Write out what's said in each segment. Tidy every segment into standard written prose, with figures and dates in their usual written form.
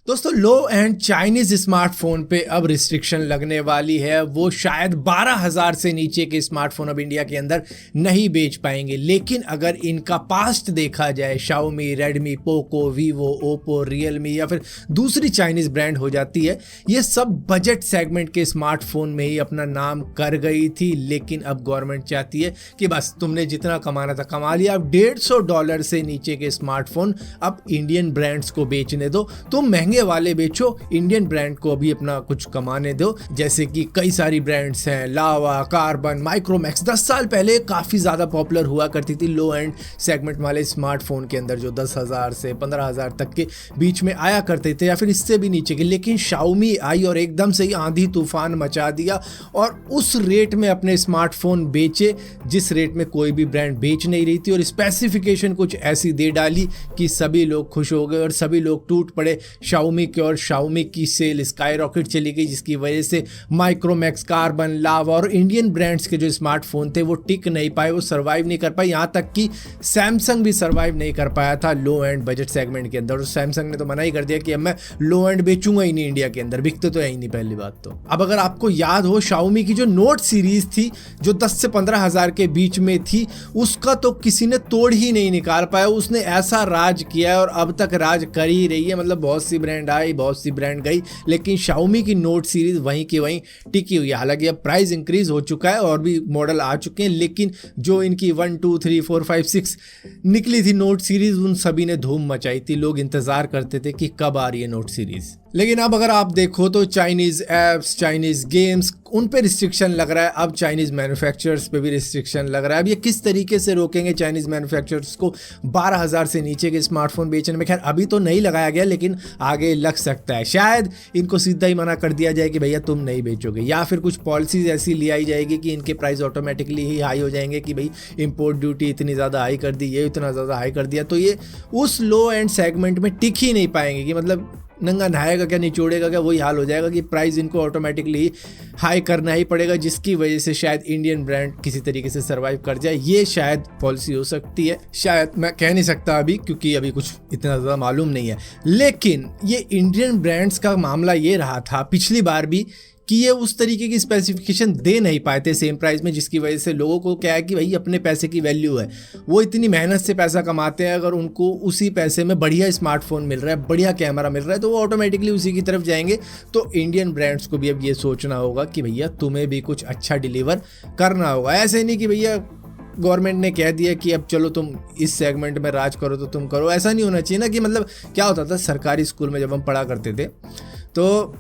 दोस्तों लो and Chinese smartphone पे अब रिस्ट्रिक्शन लगने वाली है। वो शायद 12,000 से नीचे के स्मार्टफोन अब इंडिया के अंदर नहीं बेच पाएंगे। लेकिन अगर इनका पास्ट देखा जाए, Xiaomi, Redmi, Poco, Vivo, Oppo, Realme या फिर दूसरी चाइनीज ब्रांड हो जाती है, ये सब बजट सेगमेंट के स्मार्टफोन में ही अपना नाम कर गई थी। लेकिन अब गवर्नमेंट चाहती है कि बस तुमने जितना कमाना था कमा लिया, अब $150 से नीचे के स्मार्टफोन अब इंडियन ब्रांड्स को बेचने दो। तुम महंगे वाले बेचो, इंडियन ब्रांड को भी अपना कुछ कमाने दो। जैसे कि कई सारी ब्रांड्स हैं, लावा, कार्बन, माइक्रोमैक्स। 10 साल पहले काफ़ी ज़्यादा पॉपुलर हुआ करती थी लो एंड सेगमेंट वाले स्मार्टफोन के अंदर, जो 10,000 से 15,000 तक के बीच में आया करते थे या फिर इससे भी नीचे के। लेकिन शाओमी आई और एकदम से ही आंधी तूफान मचा दिया और उस रेट में अपने स्मार्टफोन बेचे जिस रेट में कोई भी ब्रांड बेच नहीं रही थी, और स्पेसिफिकेशन कुछ ऐसी दे डाली कि सभी लोग खुश हो गए और सभी लोग टूट पड़े शाओमी के। और शाओमी की सेल स्काई रॉकेट चली गई, जिसकी वजह से माइक्रोमैक्स, कार्बन, लावा और इंडियन ब्रांड्स के जो स्मार्टफोन थे वो टिक नहीं पाए, वो सर्वाइव नहीं कर पाए। यहाँ तक कि सैमसंग भी सर्वाइव नहीं कर पाया था लो एंड बजट सेगमेंट के अंदर। और सैमसंग ने तो मना ही कर दिया कि अब मैं लो एंड बेचूंगा ही नहीं इंडिया के अंदर, बिकते तो है ही नहीं पहली बात तो। अब अगर आपको याद हो, शाओमी की जो नोट सीरीज थी जो 10 से 15,000 के बीच में थी, उसका तो किसी ने तोड़ ही नहीं निकाल पाया। उसने ऐसा राज किया है और अब तक राज कर ही रही है। मतलब बहुत सी ब्रांड आई, बहुत सी ब्रांड गई, लेकिन शाओमी की नोट सीरीज वहीं की वहीं टिकी हुई है। हालांकि अब प्राइस इंक्रीज हो चुका है और भी मॉडल आ चुके हैं, लेकिन जो इनकी 1, 2, 3, 4, 5, 6 निकली थी नोट सीरीज, उन सभी ने धूम मचाई थी। लोग इंतजार करते थे कि कब आ रही है नोट सीरीज। लेकिन अब अगर आप देखो तो चाइनीज ऐप्स, चाइनीज गेम्स, उन पे रिस्ट्रिक्शन लग रहा है। अब चाइनीज मैन्युफैक्चरर्स पे भी रिस्ट्रिक्शन लग रहा है। अब ये किस तरीके से रोकेंगे चाइनीज मैन्युफैक्चरर्स को 12,000 से नीचे के स्मार्टफोन बेचने में? खैर अभी तो नहीं लगाया गया, लेकिन आगे लग सकता है। शायद इनको सीधा ही मना कर दिया जाए कि भैया तुम नहीं बेचोगे, या फिर कुछ पॉलिसीज ऐसी ले आई जाएगी कि इनके प्राइस ऑटोमेटिकली ही हाई हो जाएंगे कि भाई इंपोर्ट ड्यूटी इतनी ज़्यादा हाई कर दी, ये इतना ज़्यादा हाई कर दिया, तो ये उस लो एंड सेगमेंट में टिक ही नहीं पाएंगे। कि मतलब नंगा नहाएगा क्या, निचोड़ेगा क्या, वही हाल हो जाएगा कि प्राइस इनको ऑटोमेटिकली हाई करना ही पड़ेगा, जिसकी वजह से शायद इंडियन ब्रांड किसी तरीके से सर्वाइव कर जाए। ये शायद पॉलिसी हो सकती है, शायद, मैं कह नहीं सकता अभी क्योंकि अभी कुछ इतना ज़्यादा मालूम नहीं है। लेकिन ये इंडियन ब्रांड्स का मामला ये रहा था पिछली बार भी कि ये उस तरीके की स्पेसिफिकेशन दे नहीं पाए थे सेम प्राइस में, जिसकी वजह से लोगों को क्या है कि भाई अपने पैसे की वैल्यू है। वो इतनी मेहनत से पैसा कमाते हैं, अगर उनको उसी पैसे में बढ़िया स्मार्टफोन मिल रहा है, बढ़िया कैमरा मिल रहा है, तो वो ऑटोमेटिकली उसी की तरफ जाएंगे। तो इंडियन ब्रांड्स को भी अब ये सोचना होगा कि भैया तुम्हें भी कुछ अच्छा डिलीवर करना होगा। ऐसे नहीं कि भैया गवर्नमेंट ने कह दिया कि अब चलो तुम इस सेगमेंट में राज करो तो तुम करो। ऐसा नहीं होना चाहिए ना। कि मतलब क्या होता था सरकारी स्कूल में जब हम पढ़ा करते थे, तो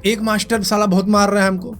एक मास्टर साला बहुत मार रहा है हमको,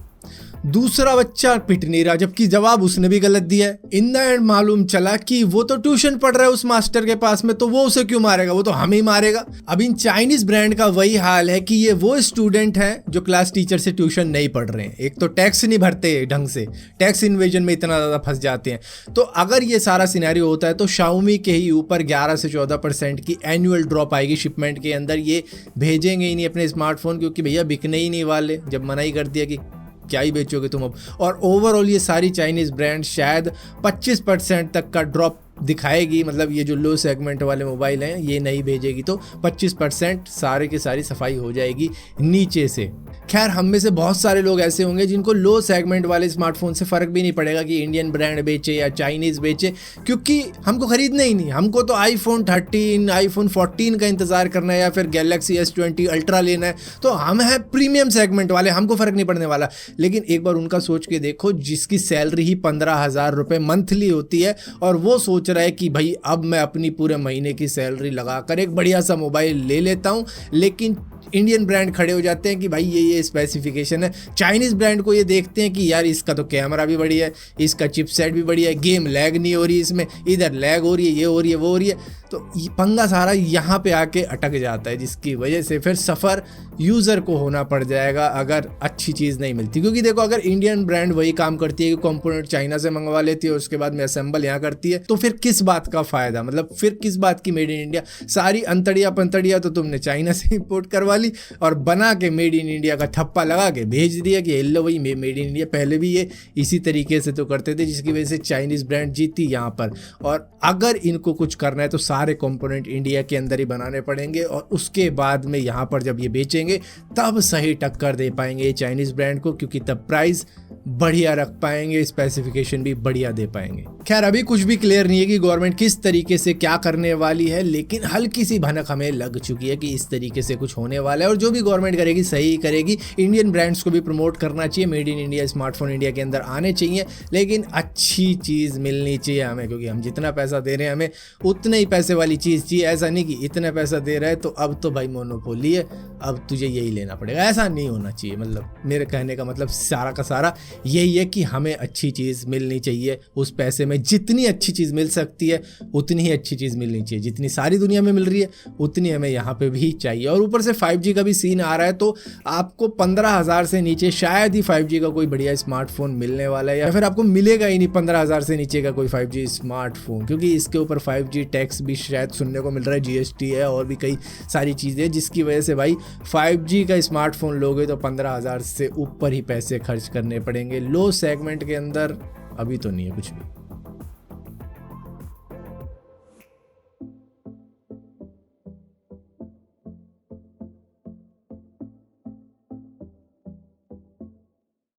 दूसरा बच्चा पिट नहीं रहा, जबकि जवाब उसने भी गलत दिया है। इन द एंड मालूम चला कि वो तो ट्यूशन पढ़ रहा है उस मास्टर के पास में, तो वो उसे क्यों मारेगा, वो तो हम ही मारेगा। अब इन चाइनीज ब्रांड का वही हाल है कि ये वो स्टूडेंट हैं जो क्लास टीचर से ट्यूशन नहीं पढ़ रहे हैं। एक तो टैक्स नहीं भरते ढंग से, टैक्स इन्वेजन में इतना ज़्यादा फंस जाते हैं। तो अगर ये सारा सिनेरियो होता है तो शाओमी के ही ऊपर 11 से 14% की एनुअल ड्रॉप आएगी शिपमेंट के अंदर। ये भेजेंगे ही नहीं अपने स्मार्टफोन, क्योंकि भैया बिकने ही नहीं वाले, जब मना ही कर दिया कि क्या ही बेचोगे तुम अब। और ओवरऑल ये सारी चाइनीज ब्रांड शायद 25% तक का ड्रॉप दिखाएगी। मतलब ये जो लो सेगमेंट वाले मोबाइल हैं ये नहीं भेजेगी तो 25% सारे की सारी सफाई हो जाएगी नीचे से। खैर हम में से बहुत सारे लोग ऐसे होंगे जिनको लो सेगमेंट वाले स्मार्टफोन से फ़र्क भी नहीं पड़ेगा कि इंडियन ब्रांड बेचे या चाइनीज़ बेचे, क्योंकि हमको ख़रीदना ही नहीं। हमको तो आईफोन 13, आईफोन 14 का इंतज़ार करना है या फिर गैलेक्सी S20 अल्ट्रा लेना है। तो हम हैं प्रीमियम सेगमेंट वाले, हमको फ़र्क नहीं पड़ने वाला। लेकिन एक बार उनका सोच के देखो जिसकी सैलरी ही 15,000 रुपये मंथली होती है, और वो सोच रहा है कि भाई अब मैं अपनी पूरे महीने की सैलरी लगाकर एक बढ़िया सा मोबाइल ले लेता हूँ। लेकिन इंडियन ब्रांड खड़े हो जाते हैं कि भाई ये स्पेसिफिकेशन है। चाइनीज़ ब्रांड को ये देखते हैं कि यार इसका तो कैमरा भी बढ़िया है, इसका चिपसेट भी बढ़िया है, गेम लैग नहीं हो रही इसमें, इधर लैग हो रही है, ये हो रही है, वो हो रही है। तो पंगा सारा यहाँ पे आके अटक जाता है, जिसकी वजह से फिर सफ़र यूज़र को होना पड़ जाएगा अगर अच्छी चीज़ नहीं मिलती। क्योंकि देखो अगर इंडियन ब्रांड वही काम करती है कि कंपोनेंट चाइना से मंगवा लेती है और उसके बाद में असेंबल यहाँ करती है, तो फिर किस बात का फ़ायदा, मतलब फिर किस बात की मेड इन इंडिया। सारी अंतड़िया पंतड़िया तो तुमने चाइना से इंपोर्ट करवा ली और बना के मेड इन इंडिया का ठप्पा लगा के भेज दिया कि हेलो भाई मेड इन इंडिया। पहले भी ये इसी तरीके से तो करते थे, जिसकी वजह से चाइनीज़ ब्रांड जीती यहाँ पर। और अगर इनको कुछ करना है तो सारे कंपोनेंट इंडिया के अंदर ही बनाने पड़ेंगे और उसके बाद में यहाँ पर जब ये बेचेंगे तब सही टक्कर दे पाएंगे चाइनीज़ ब्रांड को, क्योंकि तब प्राइस बढ़िया रख पाएंगे, स्पेसिफिकेशन भी बढ़िया दे पाएंगे। खैर अभी कुछ भी क्लियर नहीं है कि गवर्नमेंट किस तरीके से क्या करने वाली है, लेकिन हल्की सी भनक हमें लग चुकी है कि इस तरीके से कुछ होने वाला है। और जो भी गवर्नमेंट करेगी सही करेगी। इंडियन ब्रांड्स को भी प्रमोट करना चाहिए, made in India smartphone India के अंदर आने चाहिए, लेकिन अच्छी चीज़ मिलनी चाहिए हमें, क्योंकि हम जितना पैसा दे रहे हैं हमें उतने ही पैसे वाली चीज़ चाहिए। ऐसा नहीं कि इतना पैसा दे रहा है तो अब तो भाई मोनोपोली है, अब तुझे यही लेना पड़ेगा, ऐसा नहीं होना चाहिए। मतलब मेरे कहने का मतलब सारा का सारा यही है कि हमें अच्छी चीज़ मिलनी चाहिए। उस पैसे में जितनी अच्छी चीज़ मिल सकती है उतनी ही अच्छी चीज़ मिलनी चाहिए, जितनी सारी दुनिया में मिल रही है उतनी हमें यहाँ पे भी चाहिए। और ऊपर से 5G का भी सीन आ रहा है, तो आपको 15,000 से नीचे शायद ही 5G का कोई बढ़िया स्मार्टफोन मिलने वाला है, या फिर आपको मिलेगा ही नहीं 15,000 से नीचे का कोई 5G स्मार्टफोन, क्योंकि इसके ऊपर 5G टैक्स भी शायद सुनने को मिल रहा है, GST है और भी कई सारी चीज़ें, जिसकी वजह से भाई 5G का स्मार्टफोन लोगे तो 15,000 से ऊपर ही पैसे खर्च करने पड़ेंगे। लो सेगमेंट के अंदर अभी तो नहीं है कुछ भी।